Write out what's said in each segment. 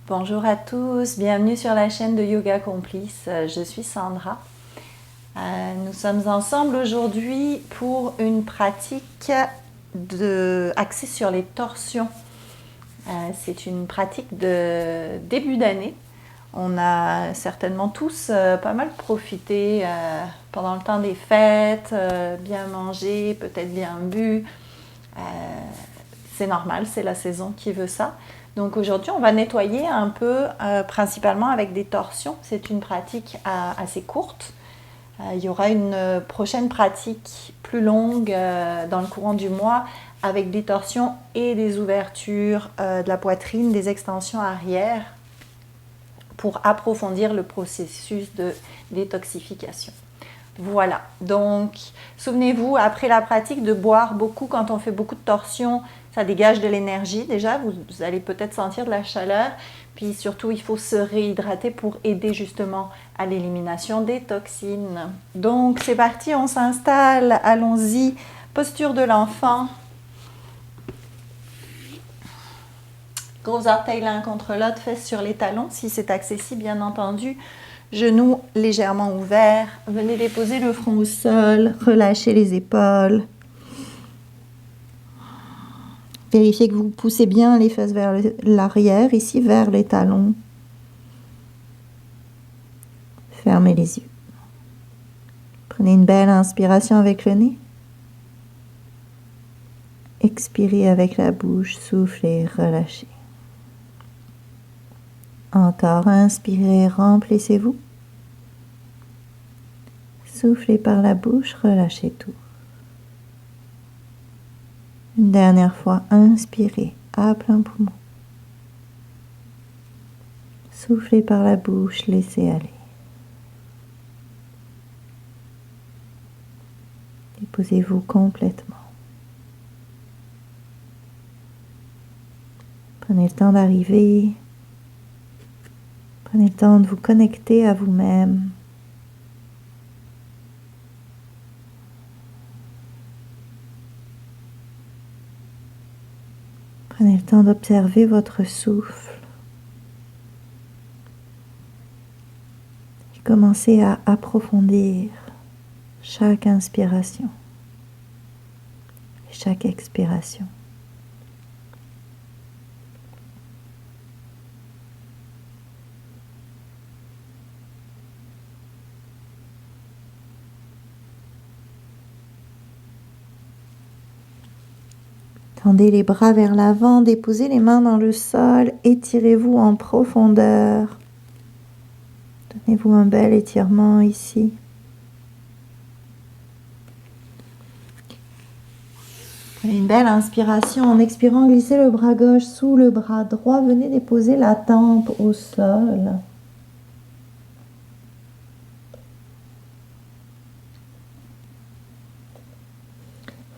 Bonjour à tous, bienvenue sur la chaîne de Yoga Complice. Je suis Sandra. Nous sommes ensemble aujourd'hui pour une pratique axée sur les torsions. C'est une pratique de début d'année. On a certainement tous pas mal profité pendant le temps des fêtes, bien mangé, peut-être bien bu. C'est normal, c'est la saison qui veut ça. Donc aujourd'hui, on va nettoyer un peu, principalement avec des torsions. C'est une pratique assez courte. Il y aura une prochaine pratique plus longue dans le courant du mois avec des torsions et des ouvertures de la poitrine, des extensions arrière pour approfondir le processus de détoxification. Voilà, donc souvenez-vous après la pratique de boire beaucoup. Quand on fait beaucoup de torsions, ça dégage de l'énergie déjà, vous allez peut-être sentir de la chaleur, puis surtout il faut se réhydrater pour aider justement à l'élimination des toxines. Donc c'est parti, on s'installe, allons-y, posture de l'enfant, gros orteils l'un contre l'autre, fesses sur les talons si c'est accessible bien entendu. Genoux légèrement ouverts, venez déposer le front au sol, relâchez les épaules. Vérifiez que vous poussez bien les fesses vers l'arrière, ici vers les talons. Fermez les yeux. Prenez une belle inspiration avec le nez. Expirez avec la bouche, soufflez, relâchez. Encore, inspirez, remplissez-vous. Soufflez par la bouche, relâchez tout. Une dernière fois, inspirez à plein poumon. Soufflez par la bouche, laissez aller. Déposez-vous complètement. Prenez le temps d'arriver. Prenez le temps de vous connecter à vous-même. Prenez le temps d'observer votre souffle. Et commencez à approfondir chaque inspiration et chaque expiration. Tendez les bras vers l'avant, déposez les mains dans le sol, étirez-vous en profondeur. Donnez-vous un bel étirement ici. Prenez une belle inspiration. En expirant, glissez le bras gauche sous le bras droit. Venez déposer la tempe au sol.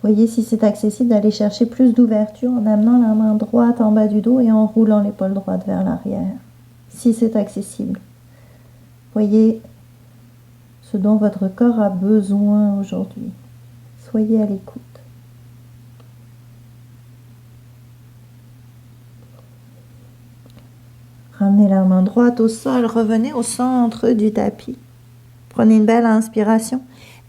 Voyez si c'est accessible d'aller chercher plus d'ouverture en amenant la main droite en bas du dos et en roulant l'épaule droite vers l'arrière. Si c'est accessible. Voyez ce dont votre corps a besoin aujourd'hui. Soyez à l'écoute. Ramenez la main droite au sol, revenez au centre du tapis. Prenez une belle inspiration.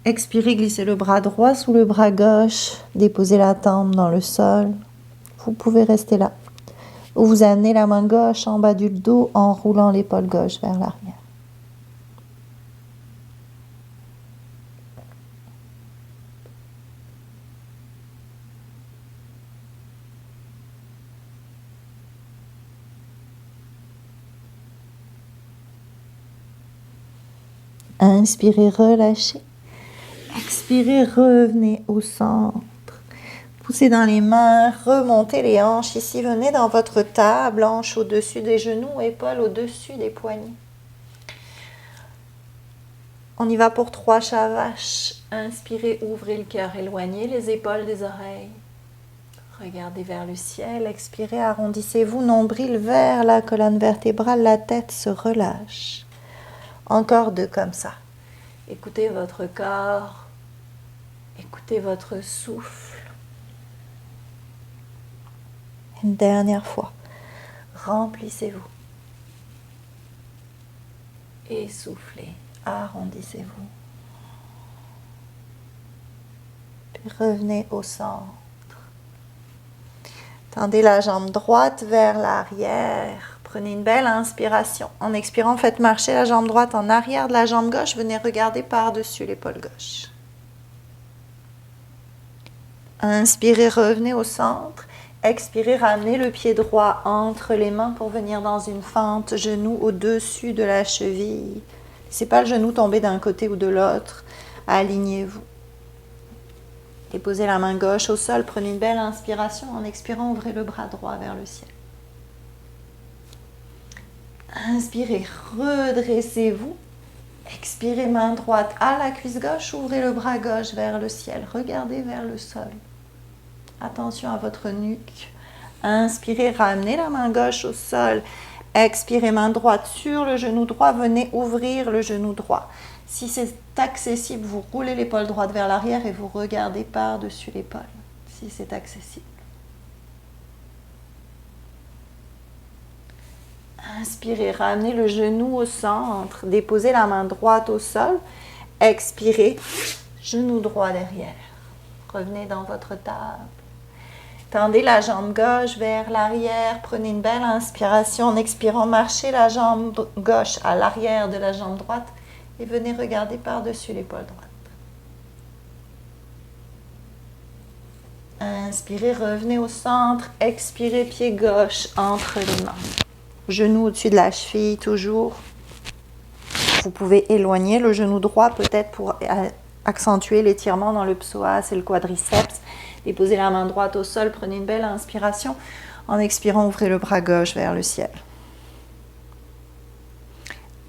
Expirez, glissez le bras droit sous le bras gauche. Déposez la tempe dans le sol. Vous pouvez rester là. Ou vous amenez la main gauche en bas du dos en roulant l'épaule gauche vers l'arrière. Inspirez, relâchez. Expirez, revenez au centre. Poussez dans les mains, remontez les hanches. Ici, venez dans votre table, hanches au-dessus des genoux, épaules au-dessus des poignets. On y va pour 3 Shavash. Inspirez, ouvrez le cœur, éloignez les épaules des oreilles. Regardez vers le ciel. Expirez, arrondissez-vous, nombril vers la colonne vertébrale, la tête se relâche. Encore 2 comme ça. Écoutez votre corps, écoutez votre souffle. Une dernière fois, remplissez-vous. et soufflez. Arrondissez-vous. Puis revenez au centre. Tendez la jambe droite vers l'arrière. Prenez une belle inspiration. En expirant, faites marcher la jambe droite en arrière de la jambe gauche. Venez regarder par-dessus l'épaule gauche. Inspirez, revenez au centre. Expirez, ramenez le pied droit entre les mains pour venir dans une fente, genou au-dessus de la cheville. Laissez pas le genou tomber d'un côté ou de l'autre. Alignez-vous. Déposez la main gauche au sol. Prenez une belle inspiration. En expirant, ouvrez le bras droit vers le ciel. Inspirez, redressez-vous. Expirez, main droite à la cuisse gauche. Ouvrez le bras gauche vers le ciel. Regardez vers le sol. Attention à votre nuque. Inspirez, ramenez la main gauche au sol. Expirez, main droite sur le genou droit. Venez ouvrir le genou droit. Si c'est accessible, vous roulez l'épaule droite vers l'arrière et vous regardez par-dessus l'épaule. Si c'est accessible. Inspirez, ramenez le genou au centre. Déposez la main droite au sol. Expirez, genou droit derrière. Revenez dans votre table. Tendez la jambe gauche vers l'arrière. Prenez une belle inspiration. En expirant, marchez la jambe gauche à l'arrière de la jambe droite et venez regarder par-dessus l'épaule droite. Inspirez, revenez au centre. Expirez, pied gauche entre les mains. Genou au-dessus de la cheville, toujours. Vous pouvez éloigner le genou droit peut-être pour accentuer l'étirement dans le psoas et le quadriceps. Déposez la main droite au sol, prenez une belle inspiration. En expirant, ouvrez le bras gauche vers le ciel.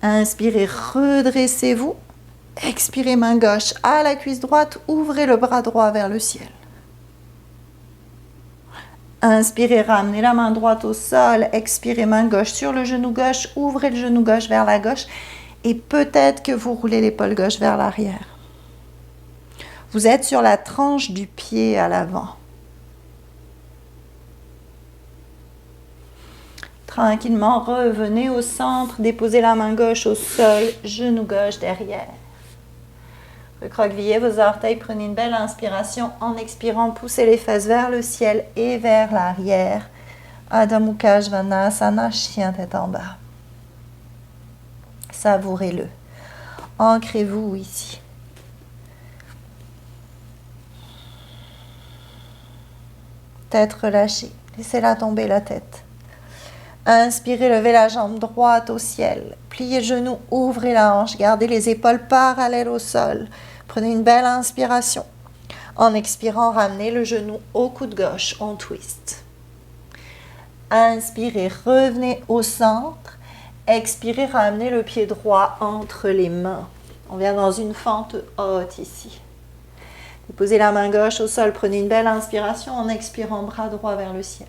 Inspirez, redressez-vous. Expirez, main gauche à la cuisse droite, ouvrez le bras droit vers le ciel. Inspirez, ramenez la main droite au sol. Expirez, main gauche sur le genou gauche, ouvrez le genou gauche vers la gauche et peut-être que vous roulez l'épaule gauche vers l'arrière. Vous êtes sur la tranche du pied à l'avant. Tranquillement, revenez au centre, déposez la main gauche au sol, genou gauche derrière. Recroquevillez vos orteils, prenez une belle inspiration. En expirant, poussez les fesses vers le ciel et vers l'arrière. Adho Mukha Svanasana, chien tête en bas. Savourez-le. Ancrez-vous ici. Tête relâchée. Laissez-la tomber la tête. Inspirez, levez la jambe droite au ciel. Pliez le genou, ouvrez la hanche. Gardez les épaules parallèles au sol. Prenez une belle inspiration. En expirant, ramenez le genou au coude gauche. On twist. Inspirez, revenez au centre. Expirez, ramenez le pied droit entre les mains. On vient dans une fente haute ici. Déposez la main gauche au sol, prenez une belle inspiration en expirant, bras droit vers le ciel.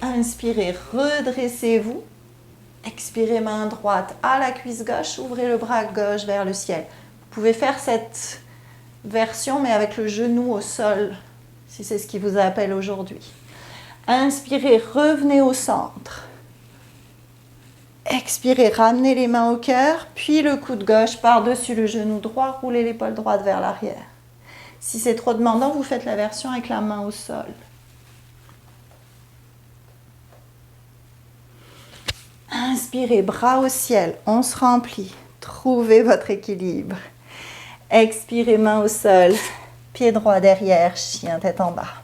Inspirez, redressez-vous. Expirez, main droite à la cuisse gauche, ouvrez le bras gauche vers le ciel. Vous pouvez faire cette version mais avec le genou au sol, si c'est ce qui vous appelle aujourd'hui. Inspirez, revenez au centre. Expirez, ramenez les mains au cœur, puis le coude gauche par-dessus le genou droit, roulez l'épaule droite vers l'arrière. Si c'est trop demandant, vous faites la version avec la main au sol. Inspirez, bras au ciel, on se remplit. Trouvez votre équilibre. Expirez, main au sol, pied droit derrière, chien tête en bas.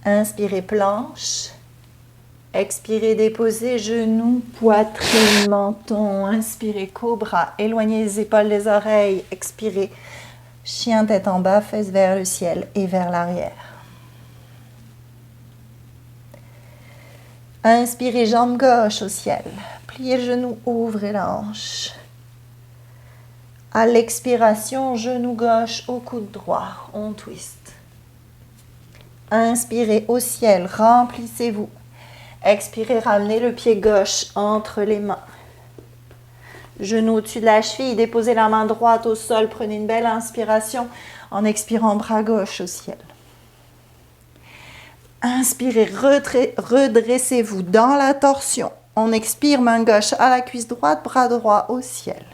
Inspirez, planche. Expirez, déposez genoux, poitrine, menton. Inspirez, cobra. Éloignez les épaules des oreilles. Expirez, chien tête en bas, fesses vers le ciel et vers l'arrière. Inspirez, jambe gauche au ciel. Pliez le genou, ouvrez la hanche. À l'expiration, genou gauche au coude droit. On twist. Inspirez au ciel, remplissez-vous. Expirez, ramenez le pied gauche entre les mains. Genou au-dessus de la cheville, déposez la main droite au sol. Prenez une belle inspiration en expirant, bras gauche au ciel. Inspirez, redressez-vous dans la torsion. On expire, main gauche à la cuisse droite, bras droit au ciel.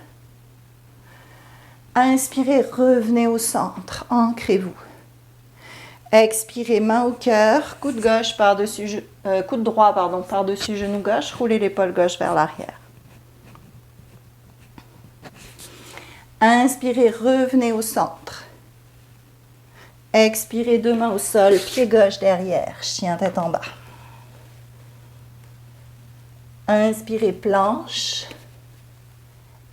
Inspirez, revenez au centre, ancrez-vous. Expirez, main au cœur, coude gauche par-dessus, coude droit par-dessus genou gauche, roulez l'épaule gauche vers l'arrière. Inspirez, revenez au centre. Expirez, deux mains au sol, pied gauche derrière, chien tête en bas. Inspirez, planche.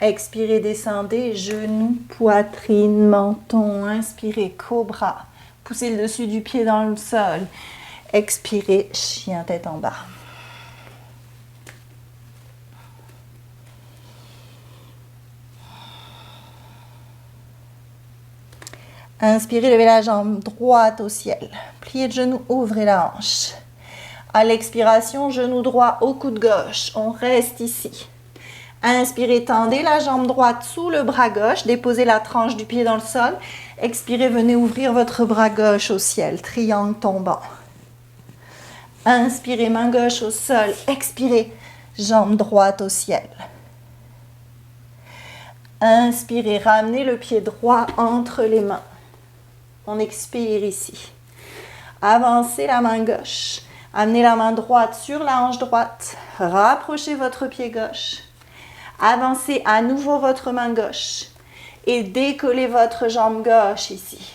Expirez, descendez, genoux, poitrine, menton. Inspirez, cobra. Poussez le dessus du pied dans le sol. Expirez, chien tête en bas. Inspirez, levez la jambe droite au ciel. Pliez le genou, ouvrez la hanche. À l'expiration, genou droit au coude gauche. On reste ici. Inspirez, tendez la jambe droite sous le bras gauche. Déposez la tranche du pied dans le sol. Expirez, venez ouvrir votre bras gauche au ciel. Triangle tombant. Inspirez, main gauche au sol. Expirez, jambe droite au ciel. Inspirez, ramenez le pied droit entre les mains. On expire ici. Avancez la main gauche. Amenez la main droite sur la hanche droite. Rapprochez votre pied gauche. Avancez à nouveau votre main gauche. Et décollez votre jambe gauche ici.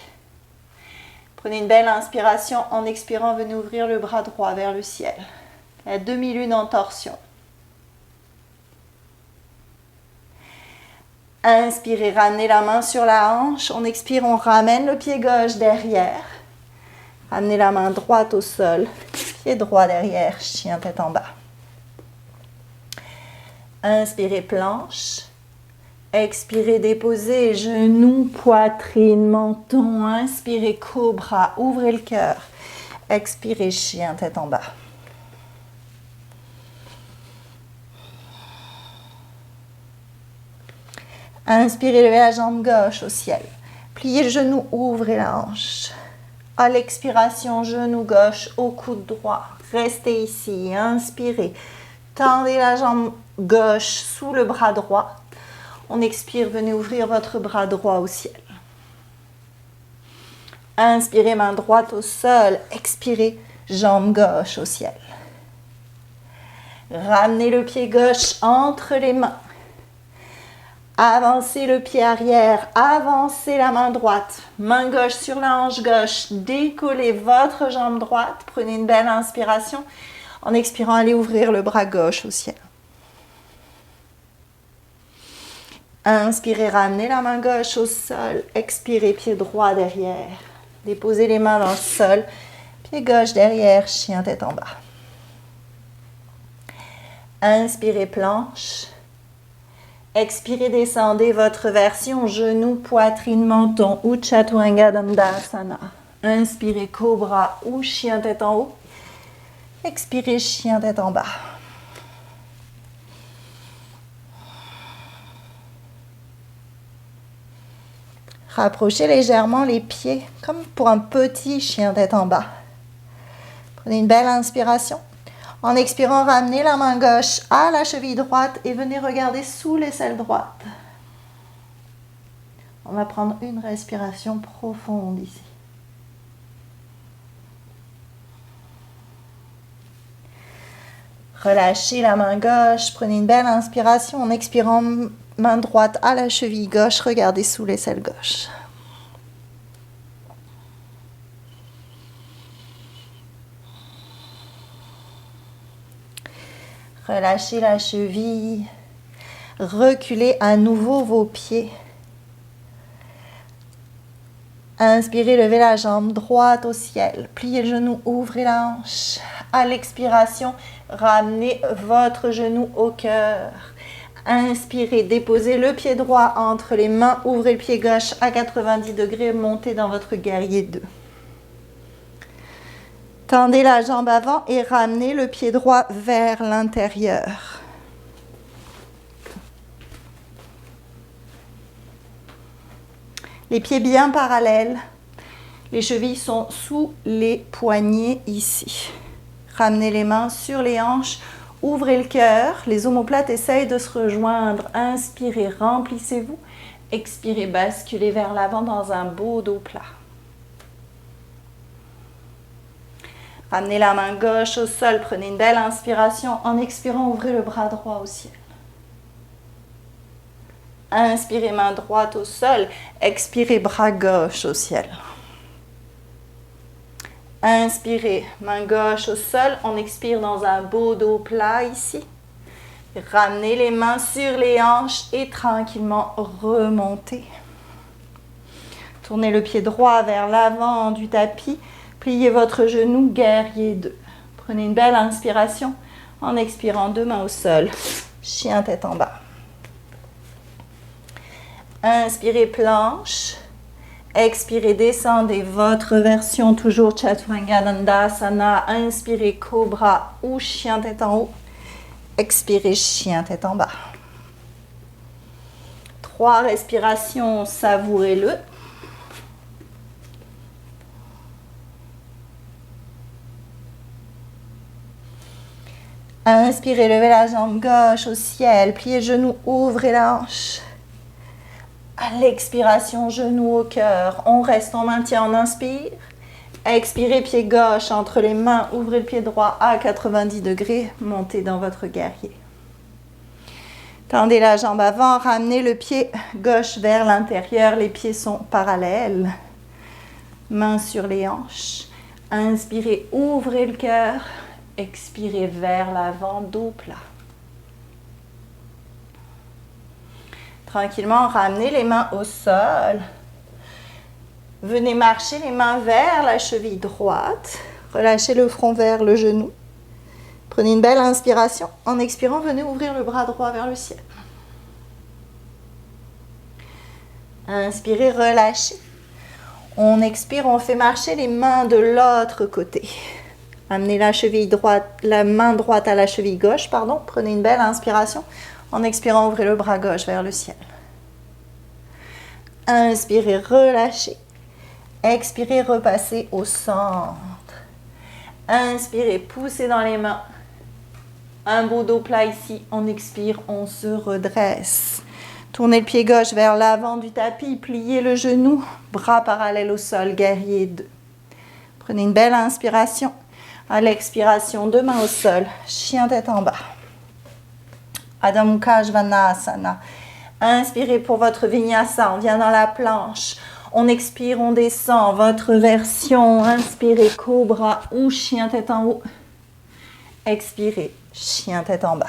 Prenez une belle inspiration. En expirant, venez ouvrir le bras droit vers le ciel. La demi-lune en torsion. Inspirez, ramenez la main sur la hanche. On expire, on ramène le pied gauche derrière. Ramenez la main droite au sol. Pied droit derrière, chien tête en bas. Inspirez, planche. Expirez, déposez, genoux, poitrine, menton. Inspirez, cobra, ouvrez le cœur. Expirez, chien tête en bas. Inspirez, levez la jambe gauche au ciel. Pliez le genou, ouvrez la hanche. À l'expiration, genou gauche au coude droit. Restez ici. Inspirez. Tendez la jambe gauche sous le bras droit. On expire, venez ouvrir votre bras droit au ciel. Inspirez, main droite au sol. Expirez, jambe gauche au ciel. Ramenez le pied gauche entre les mains. Avancez le pied arrière, avancez la main droite, main gauche sur la hanche gauche, décollez votre jambe droite, prenez une belle inspiration. En expirant, allez ouvrir le bras gauche au ciel. Inspirez, ramenez la main gauche au sol, expirez, pied droit derrière. Déposez les mains dans le sol, pied gauche derrière, chien tête en bas. Inspirez, planche. Expirez, descendez votre version genou, poitrine, menton ou Chaturanga Dandasana. Inspirez, cobra ou chien tête en haut. Expirez, chien tête en bas. Rapprochez légèrement les pieds comme pour un petit chien tête en bas. Prenez une belle inspiration. En expirant, ramenez la main gauche à la cheville droite et venez regarder sous l'aisselle droite. On va prendre une respiration profonde ici. Relâchez la main gauche, prenez une belle inspiration. En expirant, main droite à la cheville gauche, regardez sous l'aisselle gauche. Relâchez la cheville. Reculez à nouveau vos pieds. Inspirez, levez la jambe droite au ciel. Pliez le genou, ouvrez la hanche. À l'expiration, ramenez votre genou au cœur. Inspirez, déposez le pied droit entre les mains. Ouvrez le pied gauche à 90 degrés. Montez dans votre guerrier 2. Tendez la jambe avant et ramenez le pied droit vers l'intérieur. Les pieds bien parallèles. Les chevilles sont sous les poignets ici. Ramenez les mains sur les hanches. Ouvrez le cœur. Les omoplates essayent de se rejoindre. Inspirez, remplissez-vous. Expirez, basculez vers l'avant dans un beau dos plat. Ramenez la main gauche au sol. Prenez une belle inspiration. En expirant, ouvrez le bras droit au ciel. Inspirez, main droite au sol. Expirez, bras gauche au ciel. Inspirez, main gauche au sol. On expire dans un beau dos plat ici. Ramenez les mains sur les hanches et tranquillement remontez. Tournez le pied droit vers l'avant du tapis. Pliez votre genou, guerrier 2. Prenez une belle inspiration. En expirant, 2 mains au sol. Chien tête en bas. Inspirez, planche. Expirez, descendez votre version, toujours Chaturanga Dandasana. Inspirez, cobra ou chien tête en haut. Expirez, chien tête en bas. 3 respirations, savourez-le. Inspirez, levez la jambe gauche au ciel, pliez genou, ouvrez la hanche. À l'expiration, genou au cœur. On reste, on maintient, on inspire. Expirez, pied gauche entre les mains. Ouvrez le pied droit à 90 degrés. Montez dans votre guerrier. Tendez la jambe avant. Ramenez le pied gauche vers l'intérieur. Les pieds sont parallèles. Mains sur les hanches. Inspirez, ouvrez le cœur. Expirez vers l'avant, dos plat. Tranquillement, ramenez les mains au sol. Venez marcher les mains vers la cheville droite. Relâchez le front vers le genou. Prenez une belle inspiration. En expirant, venez ouvrir le bras droit vers le ciel. Inspirez, relâchez. On expire, on fait marcher les mains de l'autre côté. Amenez la cheville droite, la main droite à la cheville gauche, pardon. Prenez une belle inspiration. En expirant, ouvrez le bras gauche vers le ciel. Inspirez, relâchez. Expirez, repassez au centre. Inspirez, poussez dans les mains. Un beau dos plat ici. On expire, on se redresse. Tournez le pied gauche vers l'avant du tapis. Pliez le genou. Bras parallèles au sol, guerrier 2. Prenez une belle inspiration. À l'expiration, 2 mains au sol. Chien tête en bas. Adho Mukha Svanasana. Inspirez pour votre vinyasa, on vient dans la planche. On expire, on descend. Votre version, inspirez, cobra ou chien tête en haut. Expirez, chien tête en bas.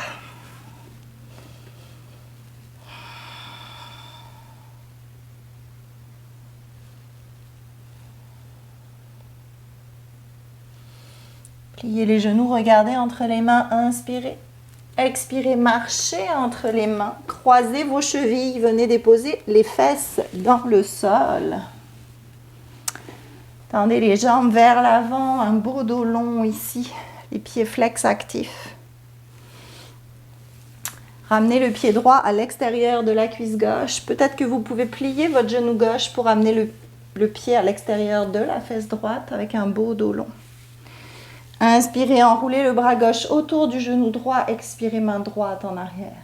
Pliez les genoux, regardez entre les mains, inspirez. Expirez, marchez entre les mains, croisez vos chevilles, venez déposer les fesses dans le sol. Tendez les jambes vers l'avant, un beau dos long ici, les pieds flex actifs. Ramenez le pied droit à l'extérieur de la cuisse gauche. Peut-être que vous pouvez plier votre genou gauche pour amener le pied à l'extérieur de la fesse droite avec un beau dos long. Inspirez, enroulez le bras gauche autour du genou droit. Expirez, main droite en arrière.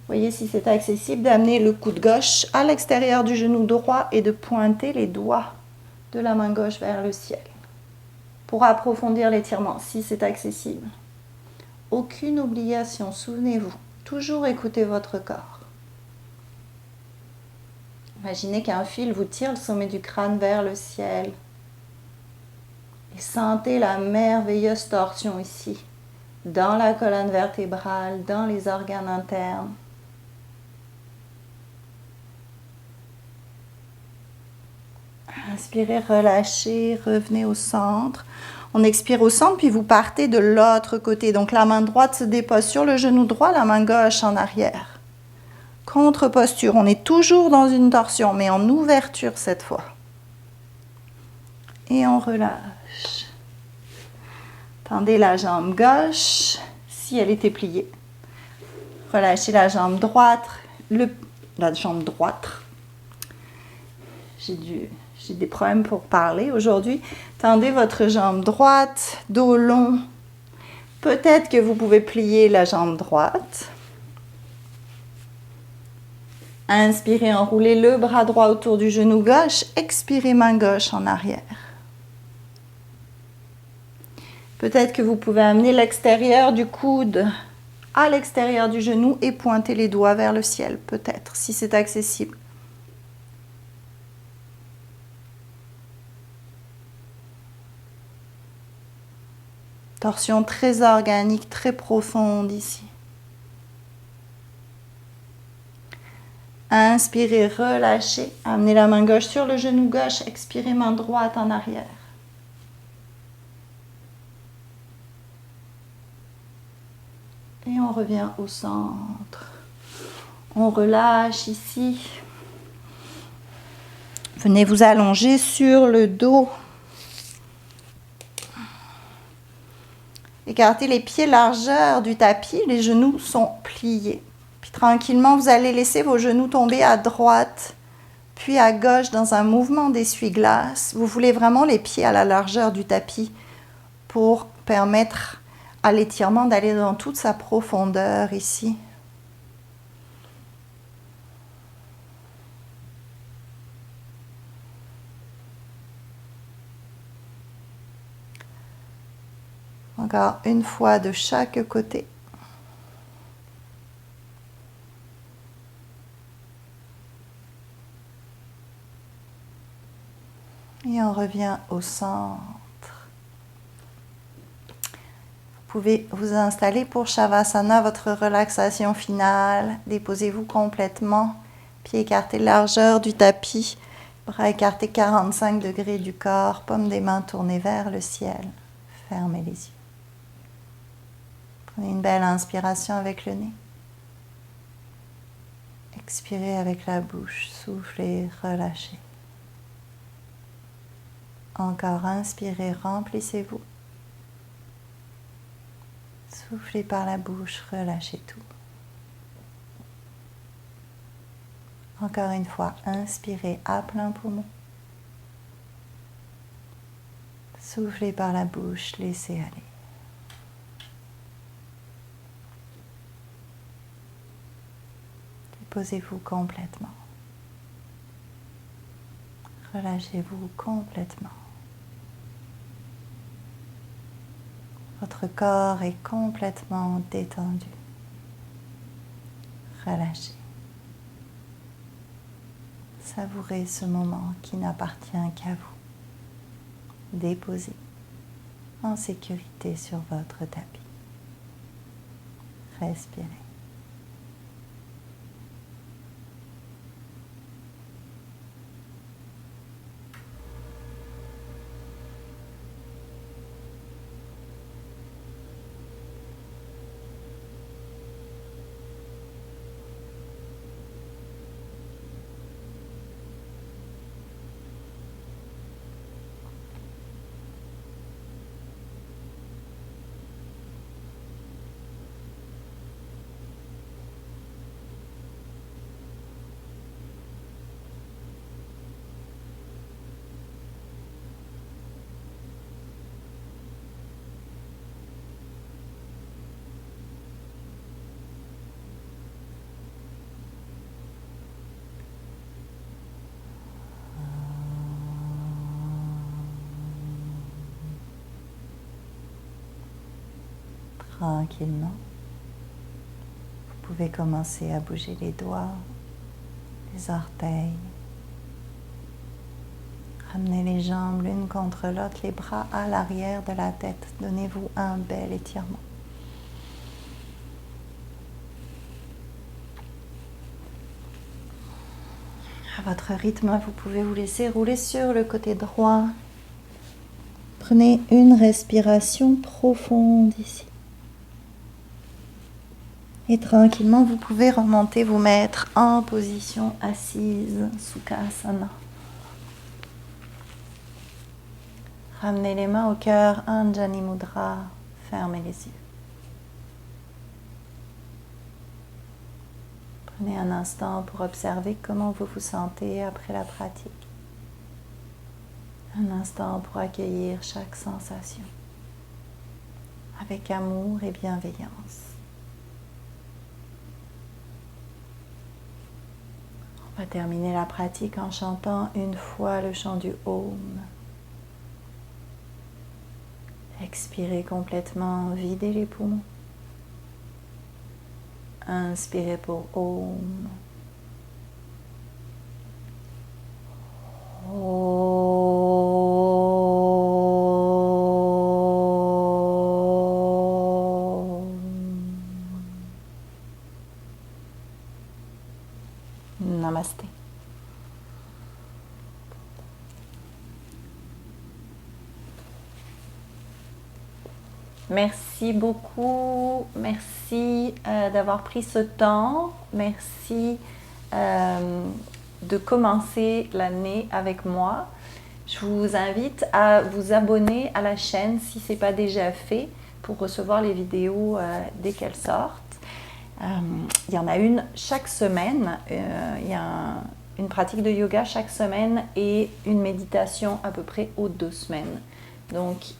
Voyez si c'est accessible d'amener le coude gauche à l'extérieur du genou droit et de pointer les doigts de la main gauche vers le ciel. Pour approfondir l'étirement, si c'est accessible. Aucune obligation, souvenez-vous. Toujours écoutez votre corps. Imaginez qu'un fil vous tire le sommet du crâne vers le ciel. Et sentez la merveilleuse torsion ici, dans la colonne vertébrale, dans les organes internes. Inspirez, relâchez, revenez au centre. On expire au centre, puis vous partez de l'autre côté. Donc la main droite se dépose sur le genou droit, la main gauche en arrière. Contre-posture, on est toujours dans une torsion, mais en ouverture cette fois. Et on relâche. Tendez la jambe gauche, si elle était pliée. Relâchez la jambe droite. la jambe droite. J'ai des problèmes pour parler aujourd'hui. Tendez votre jambe droite, dos long. Peut-être que vous pouvez plier la jambe droite. Inspirez, enroulez le bras droit autour du genou gauche. Expirez, main gauche en arrière. Peut-être que vous pouvez amener l'extérieur du coude à l'extérieur du genou et pointer les doigts vers le ciel, peut-être, si c'est accessible. Torsion très organique, très profonde ici. Inspirez, relâchez. Amenez la main gauche sur le genou gauche. Expirez, main droite en arrière. Et on revient au centre. On relâche ici. Venez vous allonger sur le dos. Écartez les pieds largeur du tapis. Les genoux sont pliés. Puis tranquillement, vous allez laisser vos genoux tomber à droite, puis à gauche dans un mouvement d'essuie-glace. Vous voulez vraiment les pieds à la largeur du tapis pour permettre à l'étirement d'aller dans toute sa profondeur ici. Encore une fois de chaque côté. Et on revient au centre. Vous pouvez vous installer pour Shavasana, votre relaxation finale. Déposez-vous complètement. Pieds écartés, largeur du tapis. Bras écartés 45 degrés du corps. Paumes des mains tournées vers le ciel. Fermez les yeux. Prenez une belle inspiration avec le nez. Expirez avec la bouche. Soufflez, relâchez. Encore inspirez, remplissez-vous. Soufflez par la bouche, relâchez tout. Encore une fois, inspirez à plein poumon. Soufflez par la bouche, laissez aller. Déposez-vous complètement. Relâchez-vous complètement. Votre corps est complètement détendu. Relâchez. Savourez ce moment qui n'appartient qu'à vous. Déposez en sécurité sur votre tapis. Respirez. Tranquillement, vous pouvez commencer à bouger les doigts, les orteils. Ramenez les jambes l'une contre l'autre, les bras à l'arrière de la tête. Donnez-vous un bel étirement. À votre rythme, vous pouvez vous laisser rouler sur le côté droit. Prenez une respiration profonde ici. Et tranquillement, vous pouvez remonter, vous mettre en position assise, Sukhasana. Ramenez les mains au cœur, Anjani Mudra, fermez les yeux. Prenez un instant pour observer comment vous vous sentez après la pratique. Un instant pour accueillir chaque sensation avec amour et bienveillance. On va terminer la pratique en chantant une fois le chant du Om. Expirez complètement, videz les poumons. Inspirez pour Om. Namasté. Merci beaucoup, merci d'avoir pris ce temps, merci de commencer l'année avec moi. Je vous invite à vous abonner à la chaîne si ce n'est pas déjà fait pour recevoir les vidéos dès qu'elles sortent. Il y en a une chaque semaine, il y a une pratique de yoga chaque semaine et une méditation à peu près aux 2 semaines. Donc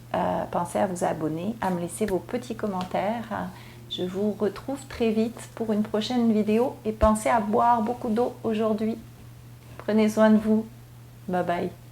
pensez à vous abonner, à me laisser vos petits commentaires. Je vous retrouve très vite pour une prochaine vidéo et pensez à boire beaucoup d'eau aujourd'hui. Prenez soin de vous. Bye bye.